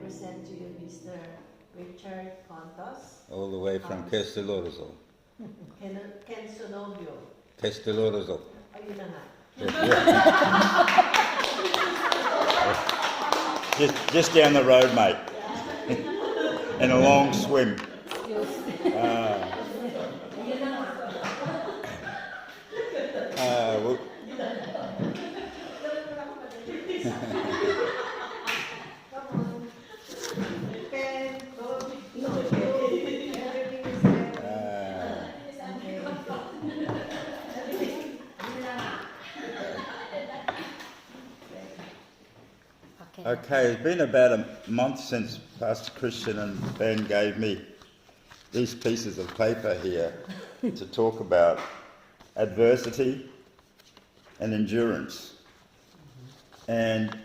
present to you Mr. Richard Contos. All the way from Castellorizzo. Kensonovio. Castellorizzo. Ayun na nga. Just down the road, mate. And a long swim. Well, okay, it's been about a month since Pastor Christian and Ben gave me these pieces of paper here to talk about adversity and endurance. And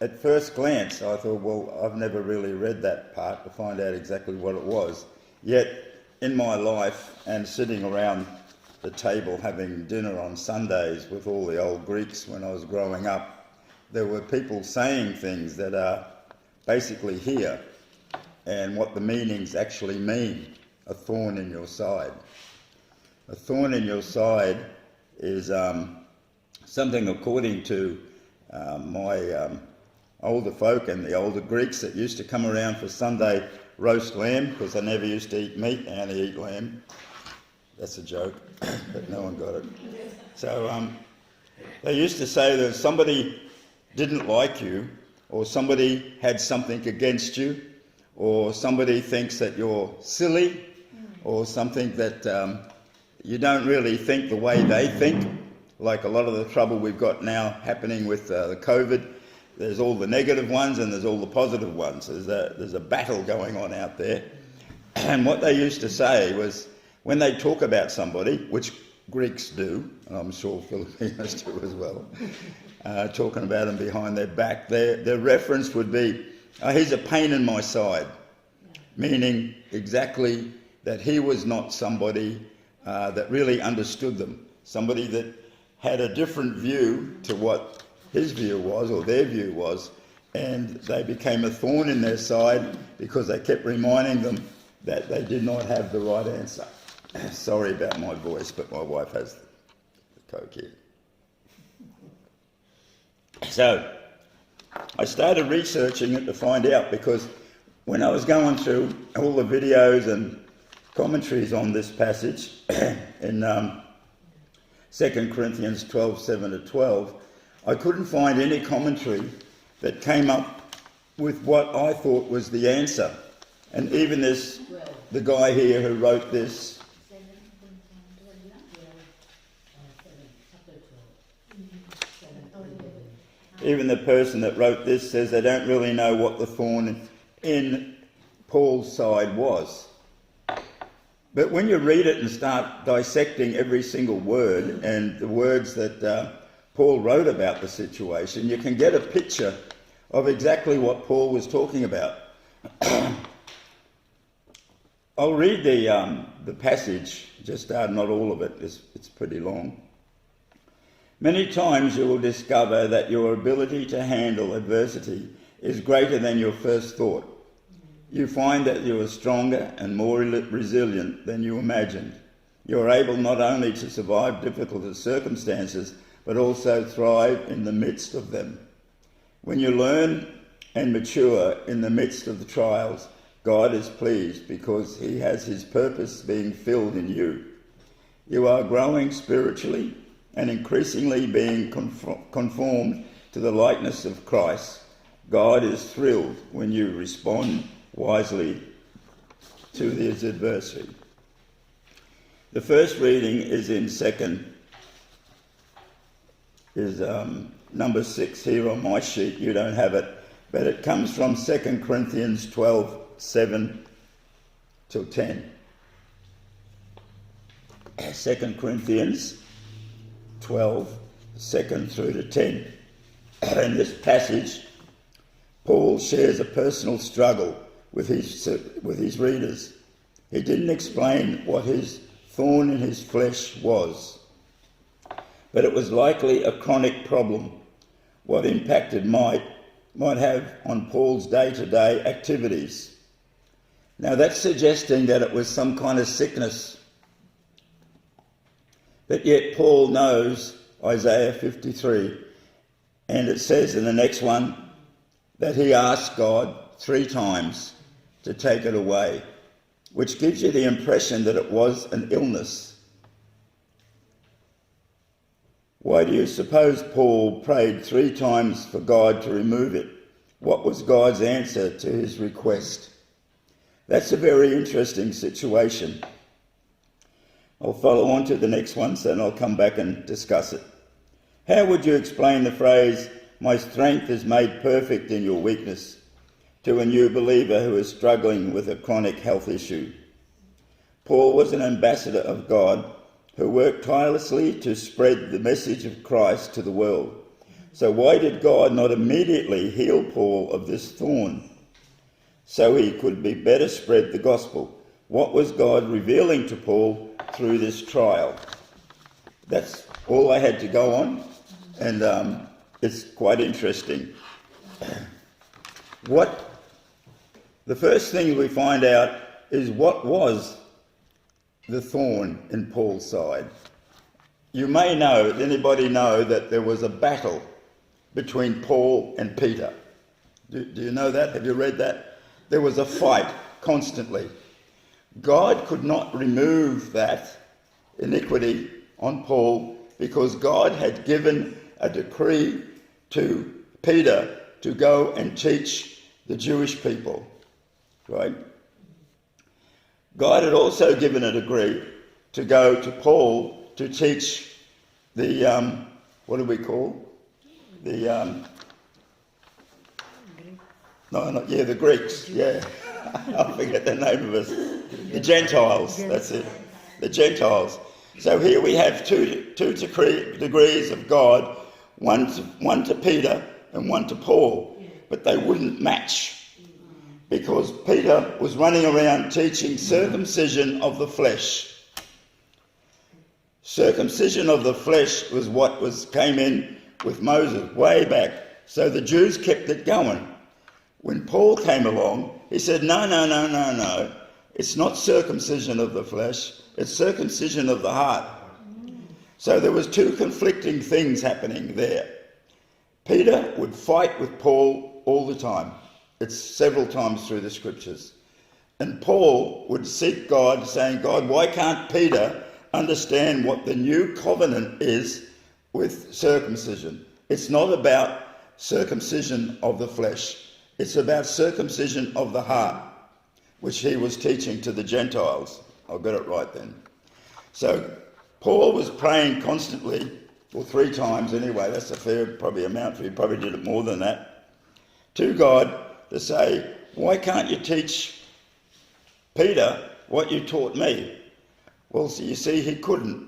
at first glance I thought, well, I've never really read that part to find out exactly what it was. Yet in my life, and sitting around the table having dinner on Sundays with all the old Greeks when I was growing up, there were people saying things that are basically here and what the meanings actually mean. A thorn in your side. A thorn in your side is something, according to my older folk and the older Greeks that used to come around for Sunday roast lamb, because I never used to eat meat, I only eat lamb. That's a joke, but no one got it. So they used to say that if somebody didn't like you, or somebody had something against you, or somebody thinks that you're silly, or something that you don't really think the way they think, like a lot of the trouble we've got now happening with the COVID. There's all the negative ones and there's all the positive ones. There's a battle going on out there. And what they used to say was, when they talk about somebody, which Greeks do, and I'm sure Filipinos do as well, talking about them behind their back, their reference would be, oh, he's a pain in my side, meaning exactly that he was not somebody that really understood them, somebody that had a different view to what his view was or their view was, and they became a thorn in their side because they kept reminding them that they did not have the right answer. Sorry about my voice, but my wife has the Coke here. So I started researching it to find out, because when I was going through all the videos and commentaries on this passage in 2 Corinthians 12:7-12, I couldn't find any commentary that came up with what I thought was the answer. And even the guy here who wrote this, even the person that wrote this says they don't really know what the thorn in Paul's side was. But when you read it and start dissecting every single word and the words that Paul wrote about the situation, you can get a picture of exactly what Paul was talking about. I'll read the passage, just not all of it, it's pretty long. Many times you will discover that your ability to handle adversity is greater than your first thought. You find that you are stronger and more resilient than you imagined. You are able not only to survive difficult circumstances, but also thrive in the midst of them. When you learn and mature in the midst of the trials, God is pleased because he has his purpose being filled in you. You are growing spiritually and increasingly being conformed to the likeness of Christ. God is thrilled when you respond wisely to his adversity. The first reading is in number 6 here on my sheet. You don't have it, but it comes from 2 Corinthians 12:7-10. 2 Corinthians 12, 2 through to 10. In this passage, Paul shares a personal struggle with his readers. He didn't explain what his thorn in his flesh was, but it was likely a chronic problem. What impacted might might have on Paul's day-to-day activities. Now that's suggesting that it was some kind of sickness. But yet Paul knows Isaiah 53, and it says in the next one that he asked God 3 times to take it away, which gives you the impression that it was an illness. Why do you suppose Paul prayed 3 times for God to remove it? What was God's answer to his request? That's a very interesting situation. I'll follow on to the next one, so then I'll come back and discuss it. How would you explain the phrase, "My strength is made perfect in your weakness," to a new believer who is struggling with a chronic health issue? Paul was an ambassador of God who worked tirelessly to spread the message of Christ to the world. So why did God not immediately heal Paul of this thorn so he could be better spread the gospel? What was God revealing to Paul through this trial? That's all I had to go on, and it's quite interesting. The first thing we find out is what was the thorn in Paul's side. You may know, anybody know, that there was a battle between Paul and Peter. Do you know that? Have you read that? There was a fight constantly. God could not remove that iniquity on Paul because God had given a decree to Peter to go and teach the Jewish people, right? God had also given a decree to go to Paul to teach the, what do we call? The Greeks, yeah. I forget the name of us. The Gentiles, that's it. The Gentiles. So here we have two degrees of God, one to Peter and one to Paul, but they wouldn't match because Peter was running around teaching circumcision of the flesh. Circumcision of the flesh was what came in with Moses way back. So the Jews kept it going. When Paul came along, he said, no. It's not circumcision of the flesh, it's circumcision of the heart. So there was 2 conflicting things happening there. Peter would fight with Paul all the time. It's several times through the scriptures. And Paul would seek God, saying, God, why can't Peter understand what the new covenant is with circumcision? It's not about circumcision of the flesh. It's about circumcision of the heart, which he was teaching to the Gentiles. I'll get it right then. So Paul was praying constantly, or 3 times anyway, that's a fair probably amount, he probably did it more than that, to God to say, why can't you teach Peter what you taught me? Well, so you see, he couldn't.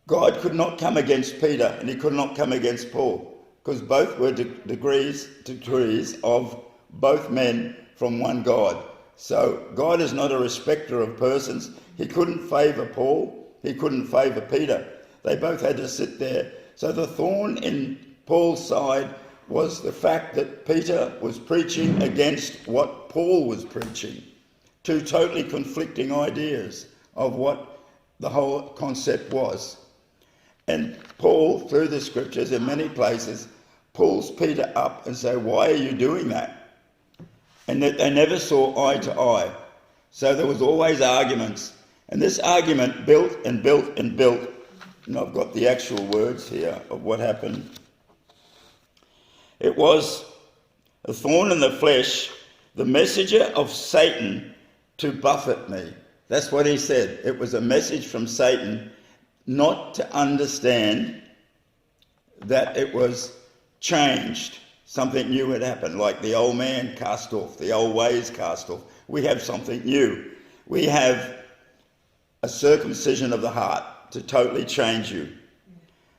God could not come against Peter and he could not come against Paul because both were degrees of both men from one God. So God is not a respecter of persons. He couldn't favour Paul. He couldn't favour Peter. They both had to sit there. So the thorn in Paul's side was the fact that Peter was preaching against what Paul was preaching. 2 totally conflicting ideas of what the whole concept was. And Paul, through the scriptures in many places, pulls Peter up and say, why are you doing that? And that they never saw eye to eye. So there was always arguments. And this argument built and built and built. And I've got the actual words here of what happened. It was a thorn in the flesh, the messenger of Satan to buffet me. That's what he said. It was a message from Satan not to understand that it was changed. Something new had happened, like the old man cast off, the old ways cast off. We have something new. We have a circumcision of the heart to totally change you.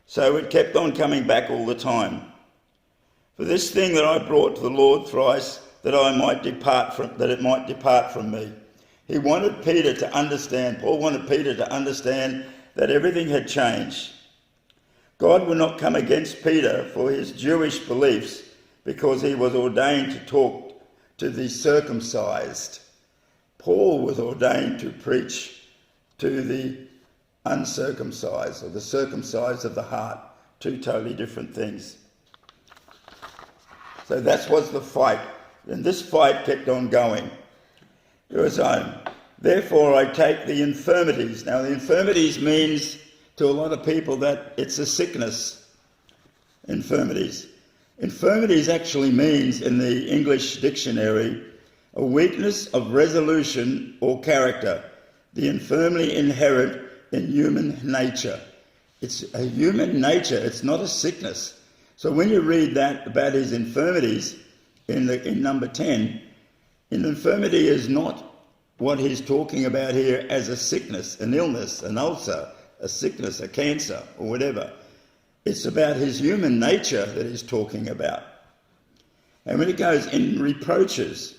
So it kept on coming back all the time. For this thing that I brought to the Lord thrice, that it might depart from me. He wanted Peter to understand, Paul wanted Peter to understand that everything had changed. God would not come against Peter for his Jewish beliefs because he was ordained to talk to the circumcised. Paul was ordained to preach to the uncircumcised, or the circumcised of the heart. Two totally different things. So that was the fight. And this fight kept on going. It was therefore I take the infirmities. Now the infirmities means to a lot of people that it's a sickness. Infirmities. Infirmities actually means in the English dictionary a weakness of resolution or character, the infirmity inherent in human nature. It's a human nature, it's not a sickness. So when you read that about his infirmities in number 10, an infirmity is not what he's talking about here as a sickness, an illness, an ulcer, a sickness, a cancer, or whatever. It's about his human nature that he's talking about. And when it goes in reproaches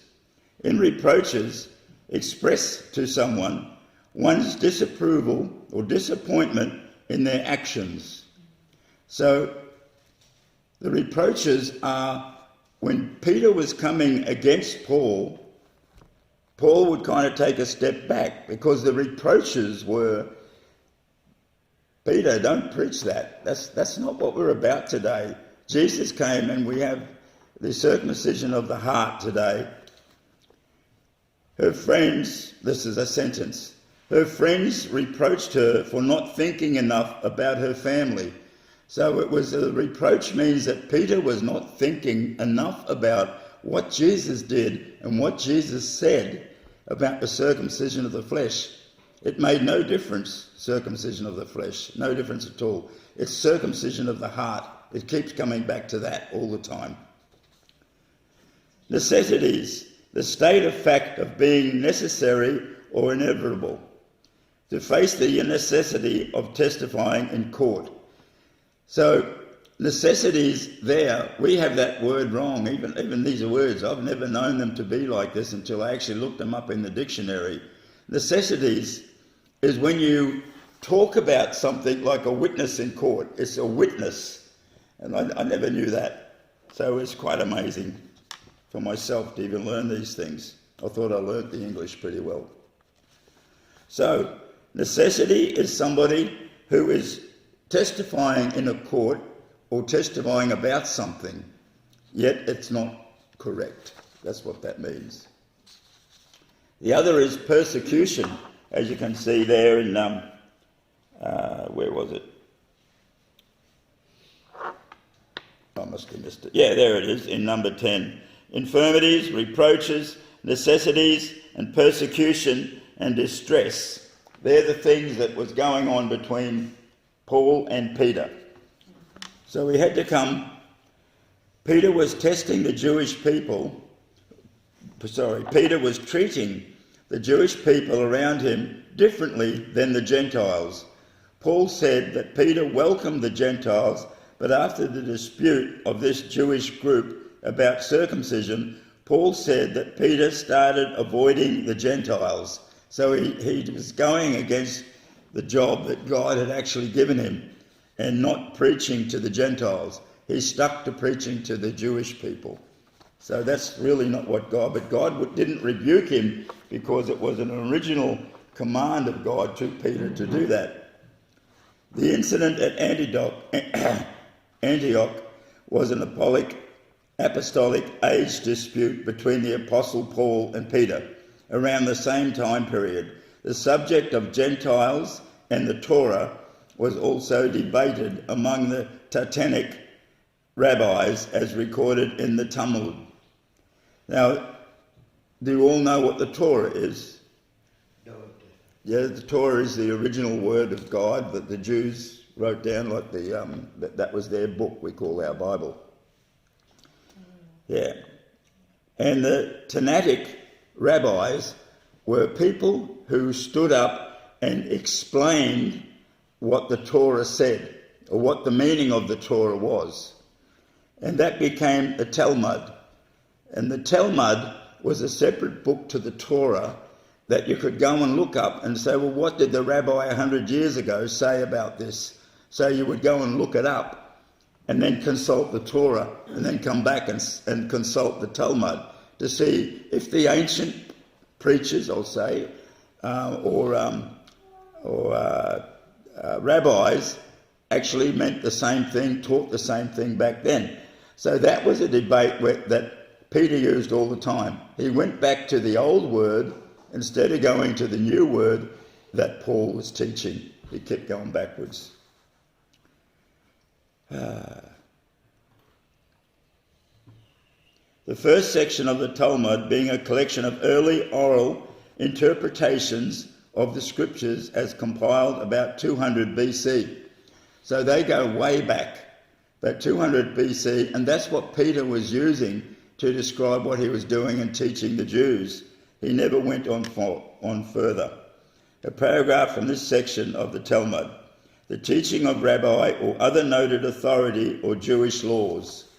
express to someone one's disapproval or disappointment in their actions. So the reproaches are when Peter was coming against Paul, Paul would kind of take a step back because the reproaches were, Peter, don't preach that. That's not what we're about today. Jesus came and we have the circumcision of the heart today. Her friends, this is a sentence, her friends reproached her for not thinking enough about her family. So it was a reproach means that Peter was not thinking enough about what Jesus did and what Jesus said about the circumcision of the flesh. It made no difference, circumcision of the flesh, no difference at all. It's circumcision of the heart. It keeps coming back to that all the time. Necessities, the state of fact of being necessary or inevitable. To face the necessity of testifying in court. So necessities there, we have that word wrong, even these words. I've never known them to be like this until I actually looked them up in the dictionary. Necessities is when you talk about something like a witness in court. It's a witness. And I never knew that. So it's quite amazing for myself to even learn these things. I thought I learnt the English pretty well. So necessity is somebody who is testifying in a court or testifying about something, yet it's not correct. That's what that means. The other is persecution, as you can see there in, where was it? I must have missed it. Yeah, there it is, in number 10. Infirmities, reproaches, necessities, and persecution and distress. They're the things that was going on between Paul and Peter. So he had to come. Peter was testing the Jewish people. Peter was treating the Jewish people around him differently than the Gentiles. Paul said that Peter welcomed the Gentiles, but after the dispute of this Jewish group about circumcision, Paul said that Peter started avoiding the Gentiles. So he was going against the job that God had actually given him and not preaching to the Gentiles. He stuck to preaching to the Jewish people. So that's really not what but God didn't rebuke him because it was an original command of God to Peter to do that. The incident at Antioch was an apostolic age dispute between the Apostle Paul and Peter around the same time period. The subject of Gentiles and the Torah was also debated among the Tannaitic rabbis as recorded in the Talmud. Now, do you all know what the Torah is? No. Yeah, the Torah is the original word of God that the Jews wrote down, like that was their book we call our Bible. Yeah. And the Tannaitic rabbis were people who stood up and explained what the Torah said, or what the meaning of the Torah was. And that became the Talmud. And the Talmud was a separate book to the Torah that you could go and look up and say, well, what did the rabbi 100 years ago say about this? So you would go and look it up and then consult the Torah and then come back and consult the Talmud to see if the ancient preachers, I'll say, or rabbis actually meant the same thing, taught the same thing back then. So that was a debate that Peter used all the time. He went back to the old word instead of going to the new word that Paul was teaching. He kept going backwards. The first section of the Talmud being a collection of early oral interpretations of the scriptures as compiled about 200 BC. So they go way back, about 200 BC, and that's what Peter was using to describe what he was doing and teaching the Jews. He never went on further. A paragraph from this section of the Talmud: the teaching of rabbi or other noted authority or Jewish laws.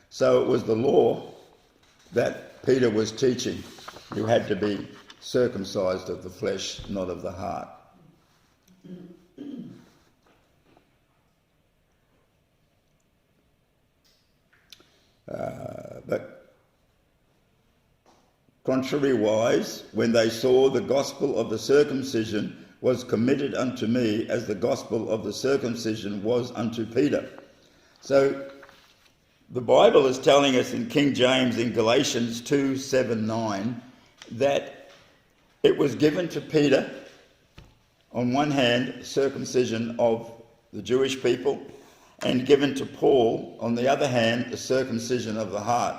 So it was the law that Peter was teaching. You had to be circumcised of the flesh, not of the heart. But contrariwise, when they saw the gospel of the circumcision was committed unto me as the gospel of the circumcision was unto Peter. So the Bible is telling us in King James in Galatians 2:7-9 that it was given to Peter, on one hand, circumcision of the Jewish people, and given to Paul, on the other hand, the circumcision of the heart.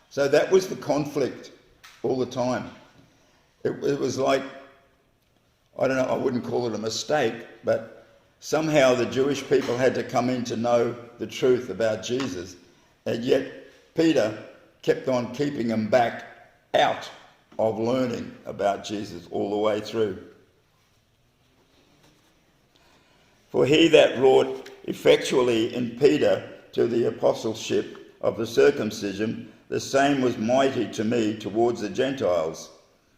So that was the conflict all the time. It was like, I don't know, I wouldn't call it a mistake, but somehow the Jewish people had to come in to know the truth about Jesus, and yet Peter kept on keeping them back out of learning about Jesus all the way through. For he that wrought effectually in Peter to the apostleship of the circumcision, the same was mighty to me towards the Gentiles.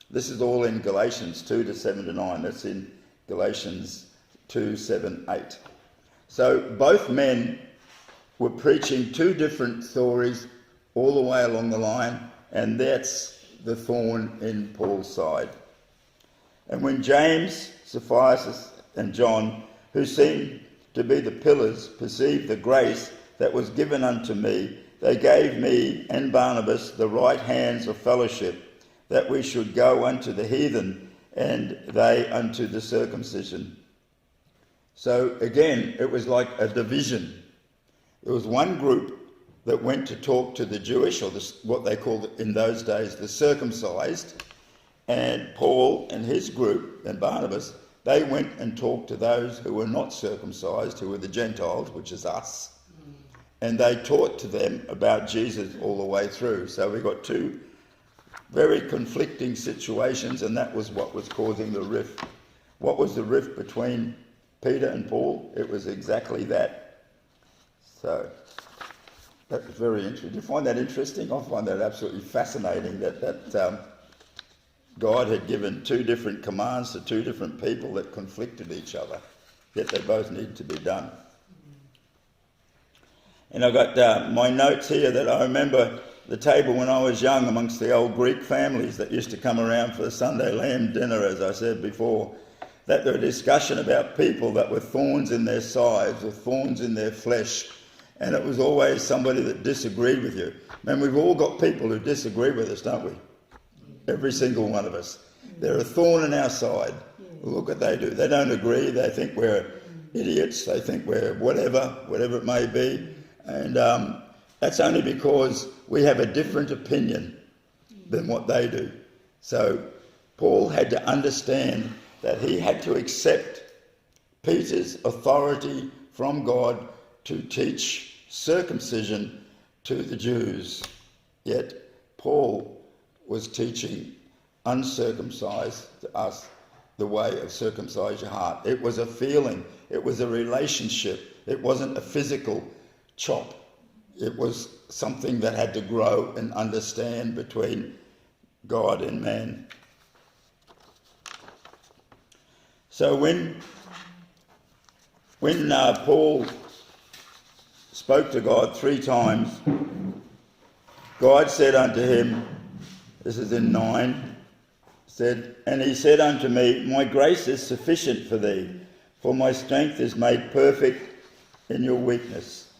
This is all in Galatians 2:7-9. That's in Galatians 2:7-8. So both men were preaching two different stories all the way along the line, and that's the thorn in Paul's side. And when James, Cephas, and John, who seemed to be the pillars, perceived the grace that was given unto me, they gave me and Barnabas the right hands of fellowship, that we should go unto the heathen, and they unto the circumcision. So again, it was like a division. There was one group that went to talk to the Jewish, or what they called in those days the circumcised, and Paul and his group, and Barnabas, they went and talked to those who were not circumcised, who were the Gentiles, which is us, and they taught to them about Jesus all the way through. So we got two very conflicting situations, and that was what was causing the rift. What was the rift between Peter and Paul? It was exactly that. So that was very interesting. Do you find that interesting? I find that absolutely fascinating that God had given two different commands to two different people that conflicted each other, yet they both need to be done. And I've got my notes here that I remember the table when I was young amongst the old Greek families that used to come around for the Sunday lamb dinner, as I said before, that there were discussion about people that were thorns in their sides or thorns in their flesh, and it was always somebody that disagreed with you. Man, we've all got people who disagree with us, don't we? Every single one of us. They're a thorn in our side. Look what they do. They don't agree. They think we're idiots. They think we're whatever it may be. And that's only because we have a different opinion than what they do. So Paul had to understand that he had to accept Peter's authority from God to teach circumcision to the Jews. Yet Paul was teaching uncircumcised to us the way of circumcise your heart. It was a feeling. It was a relationship. It wasn't a physical chop. It was something that had to grow and understand between God and man. So when when Paul spoke to God 3 times, God said unto him, this is in 9, and he said unto me, my grace is sufficient for thee, for my strength is made perfect in your weakness.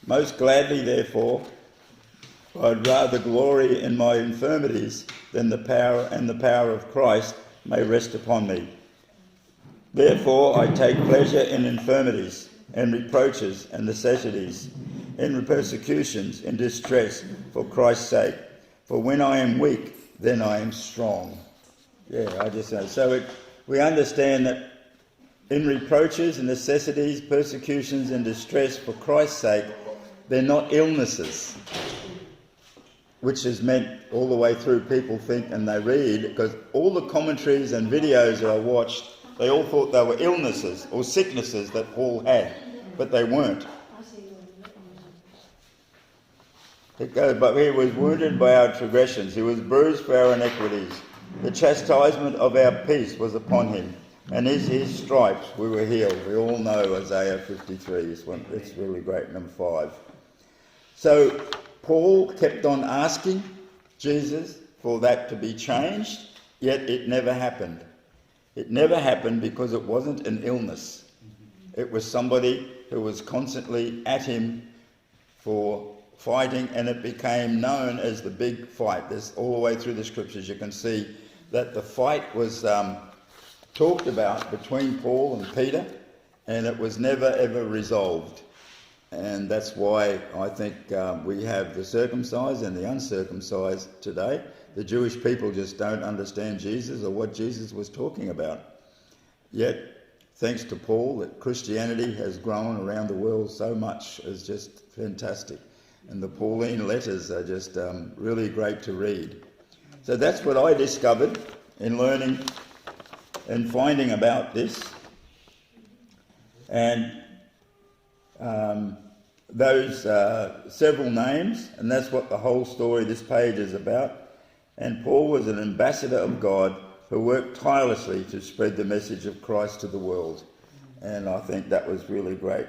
Most gladly, therefore, I'd rather glory in my infirmities than the power of Christ may rest upon me. Therefore I take pleasure in infirmities, and reproaches, and necessities, in persecutions, in distress, for Christ's sake. For when I am weak, then I am strong. Yeah, I just know. So we understand that in reproaches and necessities, persecutions and distress for Christ's sake, they're not illnesses, which is meant all the way through. People think and they read, because all the commentaries and videos that I watched, they all thought they were illnesses or sicknesses that Paul had, but they weren't. It goes, but he was wounded by our transgressions, he was bruised for our iniquities. The chastisement of our peace was upon him, and his stripes we were healed. We all know Isaiah 53. It's really great, number 5. So Paul kept on asking Jesus for that to be changed, yet it never happened. It never happened because it wasn't an illness. It was somebody who was constantly at him for fighting, and it became known as the big fight. There's all the way through the scriptures you can see that the fight was talked about between Paul and Peter, and it was never ever resolved. And that's why I think we have the circumcised and the uncircumcised today. The Jewish people just don't understand Jesus or what Jesus was talking about. Yet, thanks to Paul, that Christianity has grown around the world so much is just fantastic. And the Pauline letters are just really great to read. So that's what I discovered in learning and finding about this. And those several names, and that's what the whole story of this page is about. And Paul was an ambassador of God who worked tirelessly to spread the message of Christ to the world. And I think that was really great.